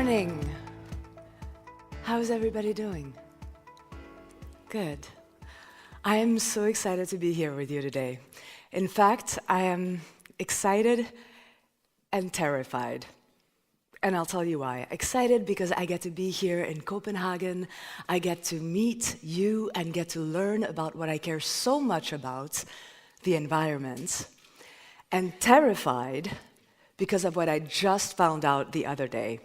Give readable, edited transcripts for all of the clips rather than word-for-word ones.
morning. How's everybody doing? Good. I am so excited to be here with you today. In fact, I am excited and terrified. And I'll tell you why. Excited because I get to be here in Copenhagen. I get to meet you and get to learn about what I care so much about, the environment. And terrified because of what I just found out the other day.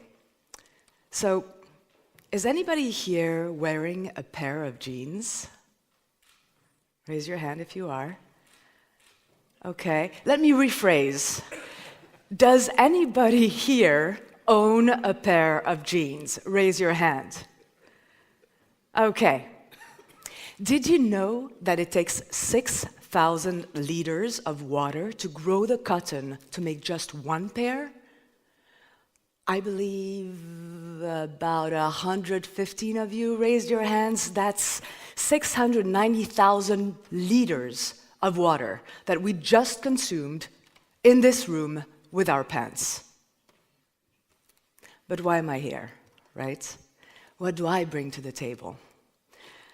So, is anybody here wearing a pair of jeans? Raise your hand if you are. Okay, let me rephrase. Does anybody here own a pair of jeans? Raise your hand. Okay. Did you know that it takes 6,000 liters of water to grow the cotton to make just one pair? I believe about 115 of you raised your hands. That's 690,000 liters of water that we just consumed in this room with our pants. But why am I here, right? What do I bring to the table?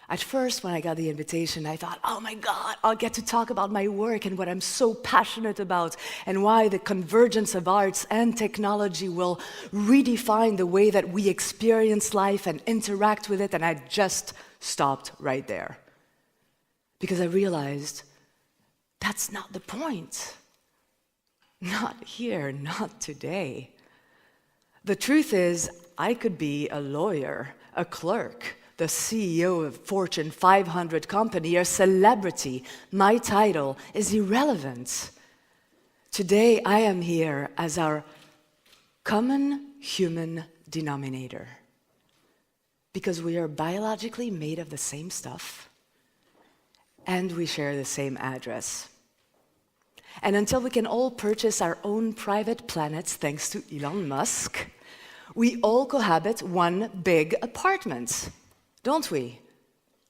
At first, when I got the invitation, I thought, oh my God, I'll get to talk about my work and what I'm so passionate about and why the convergence of arts and technology will redefine the way that we experience life and interact with it, and I just stopped right there. Because I realized that's not the point. Not here, not today. The truth is, I could be a lawyer, a clerk, the CEO of a Fortune 500 company, a celebrity. My title is irrelevant. Today, I am here as our common human denominator. Because we are biologically made of the same stuff, and we share the same address. And until we can all purchase our own private planets, thanks to Elon Musk, we all cohabit one big apartment. Don't we?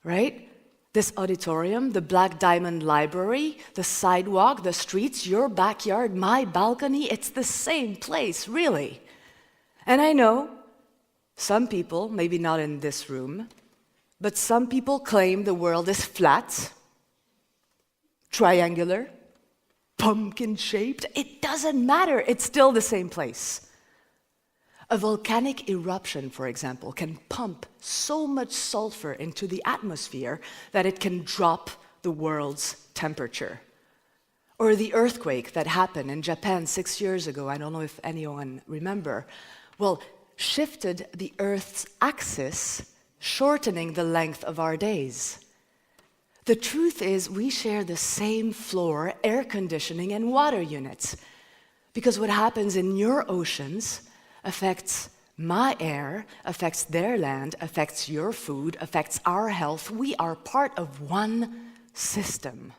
Right? This auditorium, the Black Diamond Library, the sidewalk, the streets, your backyard, my balcony, it's the same place, really. And I know some people, maybe not in this room, but some people claim the world is flat, triangular, pumpkin-shaped. It doesn't matter, it's still the same place. A volcanic eruption, for example, can pump so much sulfur into the atmosphere that it can drop the world's temperature. Or the earthquake that happened in Japan 6 years ago, I don't know if anyone remember, well, shifted the Earth's axis, shortening the length of our days. The truth is, we share the same floor, air conditioning, and water units. Because what happens in your oceans affects my air, affects their land, affects your food, affects our health. We are part of one system.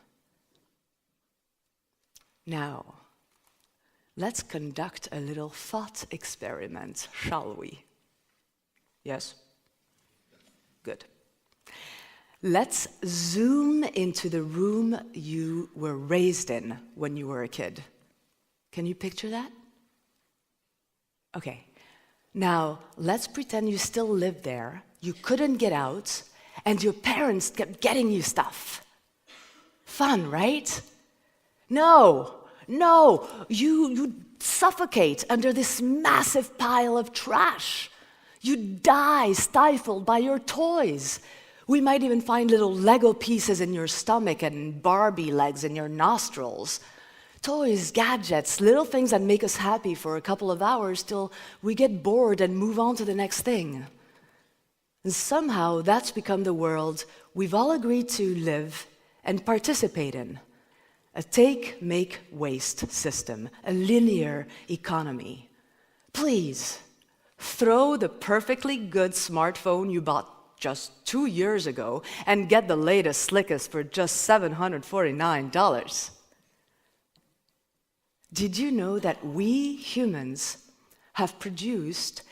Now, let's conduct a little thought experiment, shall we? Yes? Good. Let's zoom into the room you were raised in when you were a kid. Can you picture that? Okay, now let's pretend you still live there, you couldn't get out, and your parents kept getting you stuff. Fun, right? No, you suffocate under this massive pile of trash. You die stifled by your toys. We might even find little Lego pieces in your stomach and Barbie legs in your nostrils. Toys, gadgets, little things that make us happy for a couple of hours till we get bored and move on to the next thing. And somehow that's become the world we've all agreed to live and participate in. A take, make, waste system, a linear economy. Please, throw the perfectly good smartphone you bought just 2 years ago and get the latest, slickest for just $749. Did you know that we humans have produced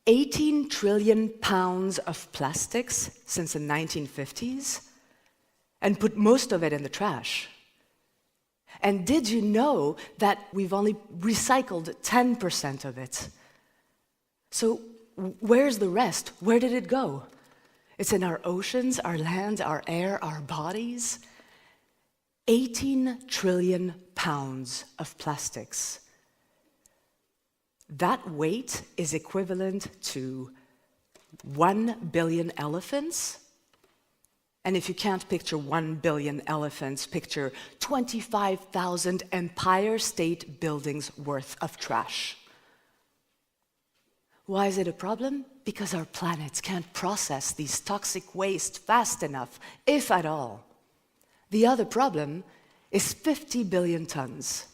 18 trillion pounds of plastics since the 1950s and put most of it in the trash? And did you know that we've only recycled 10% of it? So where's the rest? Where did it go? It's in our oceans, our land, our air, our bodies. 18 trillion pounds of plastics. That weight is equivalent to 1 billion elephants. And if you can't picture 1 billion elephants, picture 25,000 Empire State Buildings worth of trash. Why is it a problem? Because our planet can't process these toxic waste fast enough, if at all. The other problem is 50 billion tons.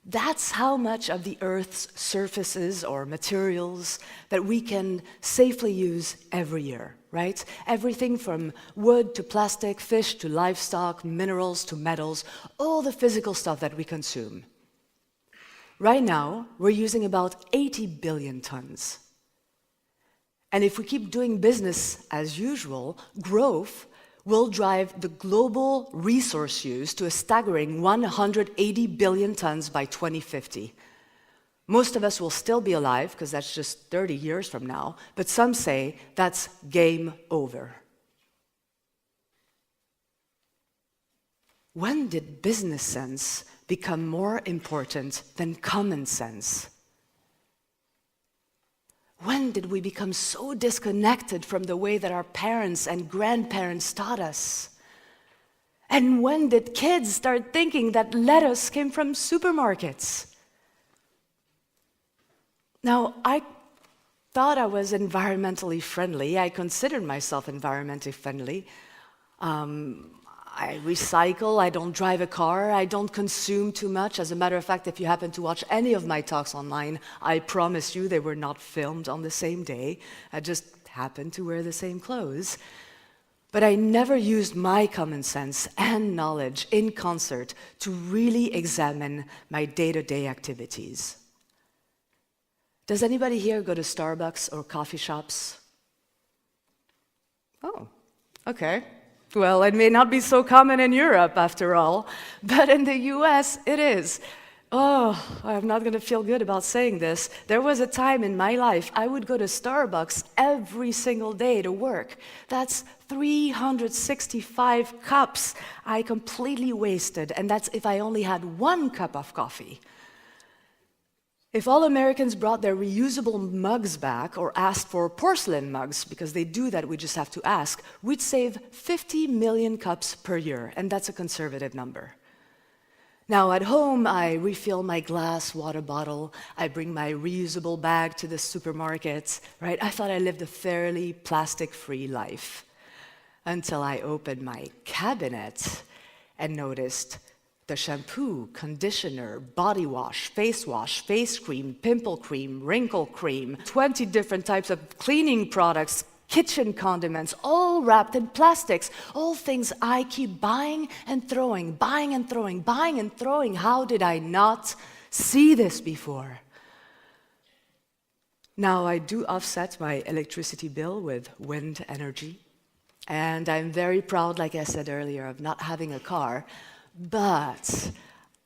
That's how much of the Earth's surfaces or materials that we can safely use every year, right? Everything from wood to plastic, fish to livestock, minerals to metals, all the physical stuff that we consume. Right now, we're using about 80 billion tons. And if we keep doing business as usual, growth will drive the global resource use to a staggering 180 billion tons by 2050. Most of us will still be alive, because that's just 30 years from now, but some say that's game over. When did business sense become more important than common sense? When did we become so disconnected from the way that our parents and grandparents taught us? And when did kids start thinking that lettuce came from supermarkets? Now, I thought I was environmentally friendly. I considered myself environmentally friendly. I recycle, I don't drive a car, I don't consume too much. As a matter of fact, if you happen to watch any of my talks online, I promise you they were not filmed on the same day. I just happened to wear the same clothes. But I never used my common sense and knowledge in concert to really examine my day-to-day activities. Does anybody here go to Starbucks or coffee shops? Oh, okay. Well, it may not be so common in Europe, after all, but in the US, it is. Oh, I'm not going to feel good about saying this. There was a time in my life I would go to Starbucks every single day to work. That's 365 cups I completely wasted, and that's if I only had 1 cup of coffee. If all Americans brought their reusable mugs back or asked for porcelain mugs, because they do that, we just have to ask, we'd save 50 million cups per year, and that's a conservative number. Now at home, I refill my glass water bottle, I bring my reusable bag to the supermarket, right? I thought I lived a fairly plastic-free life, until I opened my cabinet and noticed the shampoo, conditioner, body wash, face cream, pimple cream, wrinkle cream, 20 different types of cleaning products, kitchen condiments, all wrapped in plastics, all things I keep buying and throwing, buying and throwing, buying and throwing. How did I not see this before? Now, I do offset my electricity bill with wind energy, and I'm very proud, like I said earlier, of not having a car. But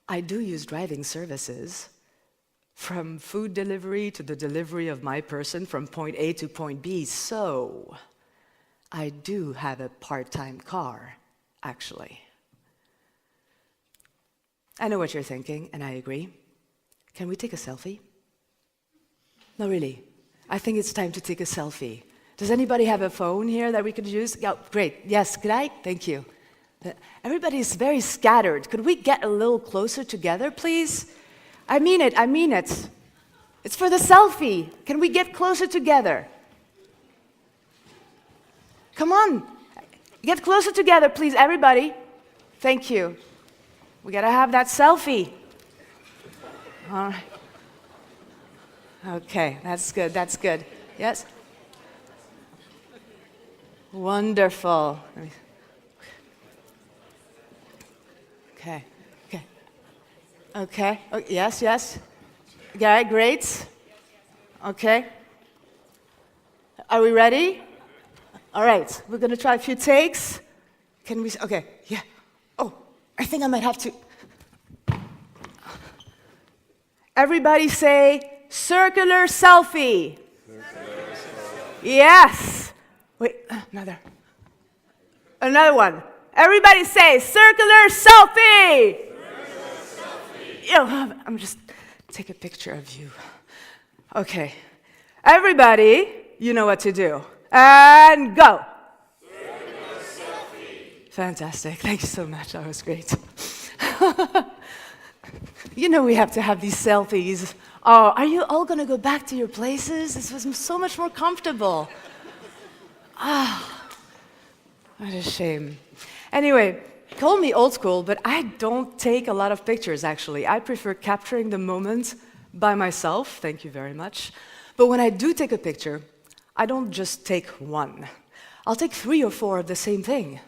I do use driving services, from food delivery to the delivery of my person from point A to point B. So I do have a part-time car, actually. I know what you're thinking, and I agree. Can we take a selfie? No, really. I think it's time to take a selfie. Does anybody have a phone here that we could use? Oh, great. Yes, could I? Thank you. Everybody's very scattered. Could we get a little closer together, please? I mean it. It's for the selfie. Can we get closer together? Come on. Get closer together, please, everybody. Thank you. We gotta have that selfie. All right. Okay, that's good. Yes? Wonderful. Okay. Oh, yes. Yeah, great. Okay. Are we ready? All right. We're going to try a few takes. Can we? Okay. Yeah. Oh, I think I might have to. Everybody say circular selfie. Circular Yes. Wait, another. Another one. Everybody say, circular selfie. Circular selfie. I'm just take a picture of you. Okay. Everybody, you know what to do. And go. Circular selfie. Fantastic. Thank you so much. That was great. You know we have to have these selfies. Oh, are you all going to go back to your places? This was so much more comfortable. What a shame. Anyway, call me old school, but I don't take a lot of pictures, actually. I prefer capturing the moment by myself. Thank you very much. But when I do take a picture, I don't just take one. I'll take 3 or 4 of the same thing.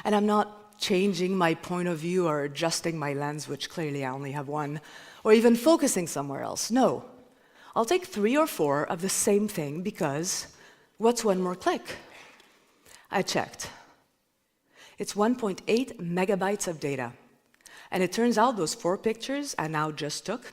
And I'm not changing my point of view or adjusting my lens, which clearly I only have one, or even focusing somewhere else. No. I'll take 3 or 4 of the same thing because what's one more click? I checked. It's 1.8 megabytes of data. And it turns out those 4 pictures I now just took,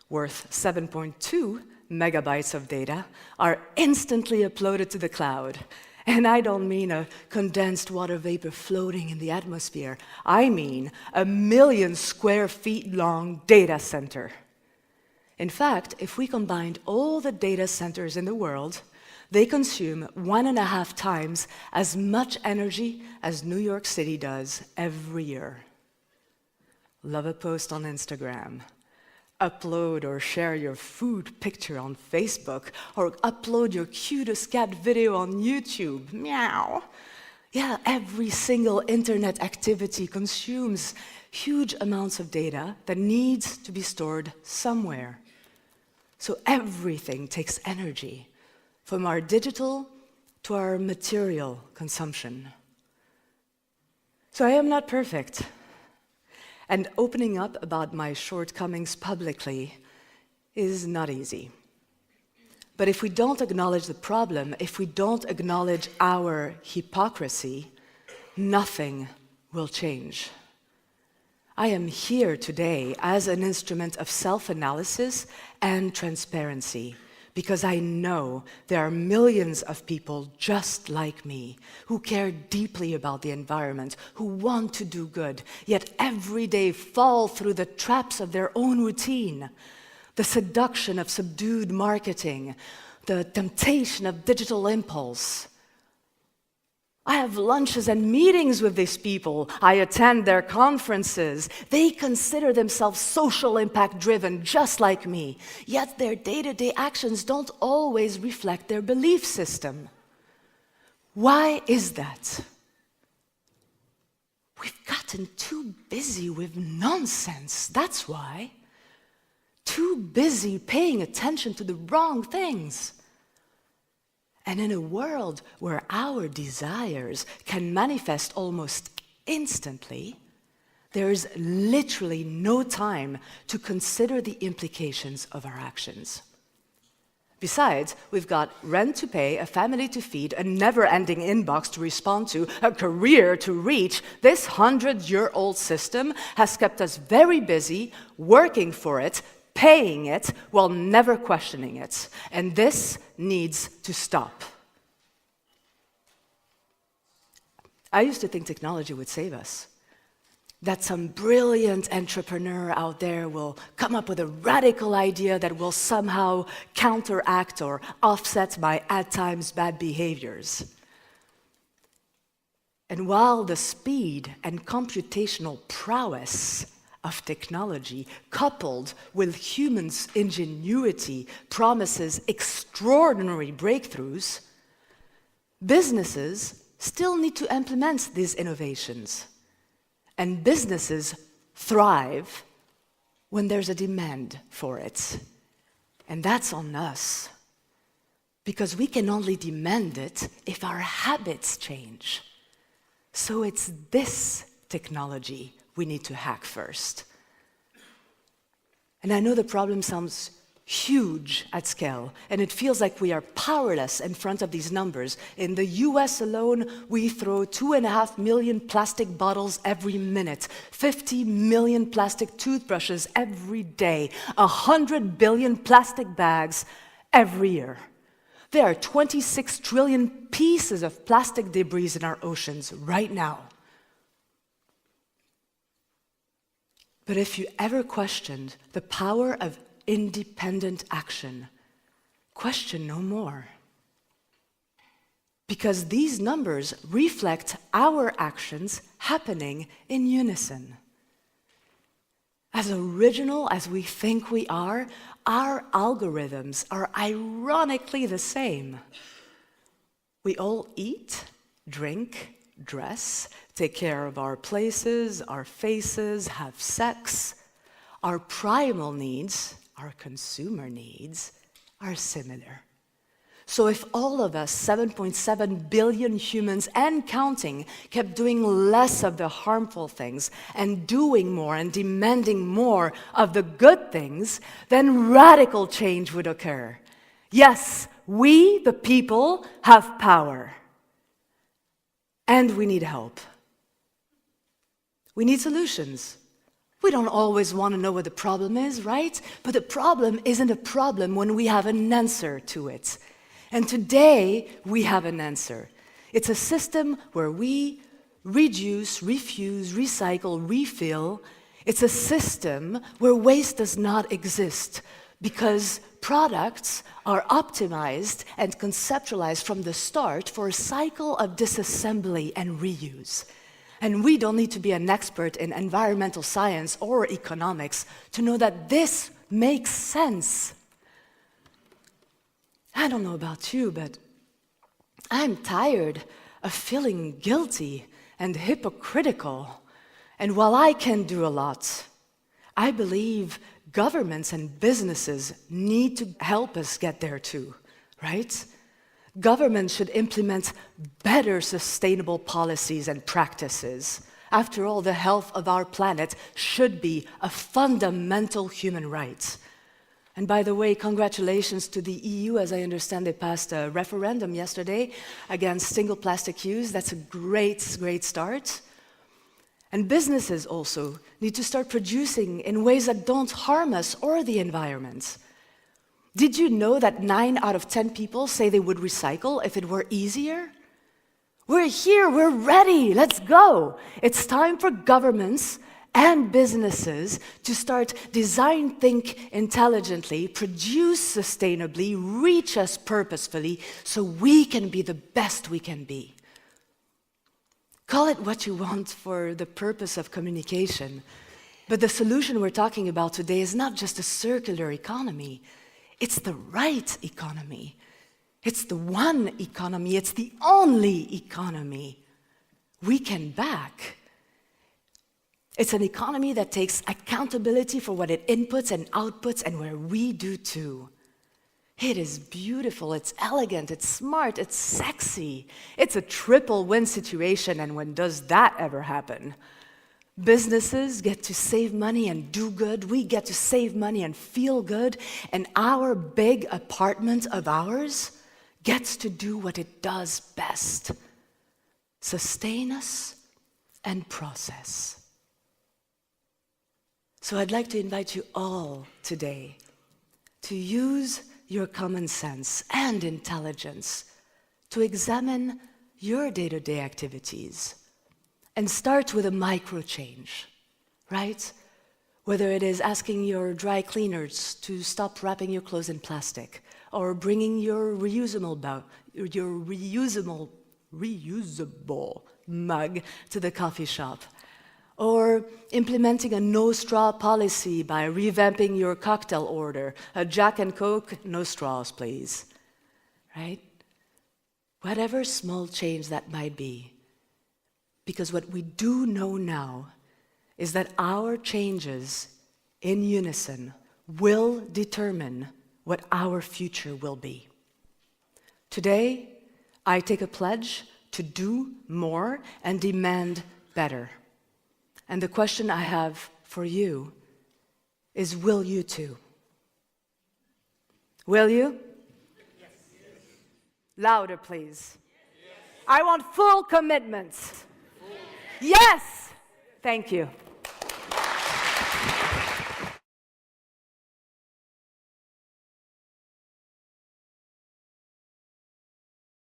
worth 7.2 megabytes of data, are instantly uploaded to the cloud. And I don't mean a condensed water vapor floating in the atmosphere. I mean a 1 million square feet long data center. In fact, if we combined all the data centers in the world, they consume 1.5 times as much energy as New York City does every year. Love a post on Instagram. Upload or share your food picture on Facebook, or upload your cutest cat video on YouTube. Meow. Yeah, every single internet activity consumes huge amounts of data that needs to be stored somewhere. So everything takes energy, from our digital to our material consumption. So I am not perfect. And opening up about my shortcomings publicly is not easy. But if we don't acknowledge the problem, if we don't acknowledge our hypocrisy, nothing will change. I am here today as an instrument of self-analysis and transparency, because I know there are millions of people just like me who care deeply about the environment, who want to do good, yet every day fall through the traps of their own routine, the seduction of subdued marketing, the temptation of digital impulse. I have lunches and meetings with these people. I attend their conferences. They consider themselves social impact driven, just like me. Yet their day-to-day actions don't always reflect their belief system. Why is that? We've gotten too busy with nonsense, that's why. Too busy paying attention to the wrong things. And in a world where our desires can manifest almost instantly, there is literally no time to consider the implications of our actions. Besides, we've got rent to pay, a family to feed, a never-ending inbox to respond to, a career to reach. This 100-year-old system has kept us very busy, working for it, paying it, while never questioning it. And this needs to stop. I used to think technology would save us. That some brilliant entrepreneur out there will come up with a radical idea that will somehow counteract or offset my at times bad behaviors. And while the speed and computational prowess of technology, coupled with humans' ingenuity, promises extraordinary breakthroughs, businesses still need to implement these innovations. And businesses thrive when there's a demand for it. And that's on us. Because we can only demand it if our habits change. So it's this technology we need to hack first. And I know the problem sounds huge at scale, and it feels like we are powerless in front of these numbers. In the US alone, we throw 2.5 million plastic bottles every minute, 50 million plastic toothbrushes every day, 100 billion plastic bags every year. There are 26 trillion pieces of plastic debris in our oceans right now. But if you ever questioned the power of independent action, question no more. Because these numbers reflect our actions happening in unison. As original as we think we are, our algorithms are ironically the same. We all eat, drink, dress, take care of our places, our faces, have sex. Our primal needs, our consumer needs, are similar. So if all of us, 7.7 billion humans and counting, kept doing less of the harmful things and doing more and demanding more of the good things, then radical change would occur. Yes, we, the people, have power. And we need help. We need solutions. We don't always want to know what the problem is, right? But the problem isn't a problem when we have an answer to it. And today, we have an answer. It's a system where we reduce, refuse, recycle, refill. It's a system where waste does not exist because products are optimized and conceptualized from the start for a cycle of disassembly and reuse. And we don't need to be an expert in environmental science or economics to know that this makes sense. I don't know about you, but I'm tired of feeling guilty and hypocritical. And while I can do a lot, I believe governments and businesses need to help us get there too, right? Governments should implement better sustainable policies and practices. After all, the health of our planet should be a fundamental human right. And by the way, congratulations to the EU. As I understand, they passed a referendum yesterday against single plastic use. That's a great, great start. And businesses also need to start producing in ways that don't harm us or the environment. Did you know that 9 out of 10 people say they would recycle if it were easier? We're here, we're ready, let's go. It's time for governments and businesses to start design, think intelligently, produce sustainably, reach us purposefully, so we can be the best we can be. Call it what you want for the purpose of communication, but the solution we're talking about today is not just a circular economy, it's the right economy. It's the one economy, it's the only economy we can back. It's an economy that takes accountability for what it inputs and outputs, and where we do too. It is beautiful, it's elegant, it's smart, it's sexy. It's a triple win situation, and when does that ever happen? Businesses get to save money and do good, we get to save money and feel good, and our big apartment of ours gets to do what it does best: sustain us and process. So I'd like to invite you all today to use your common sense and intelligence to examine your day-to-day activities and start with a micro change, right? Whether it is asking your dry cleaners to stop wrapping your clothes in plastic, or bringing your reusable mug to the coffee shop, or implementing a no-straw policy by revamping your cocktail order, a Jack and Coke, no straws, please, right? Whatever small change that might be, because what we do know now is that our changes in unison will determine what our future will be. Today, I take a pledge to do more and demand better. And the question I have for you is, will you too? Will you? Yes. Louder, please. Yes. I want full commitment. Yes! Thank you.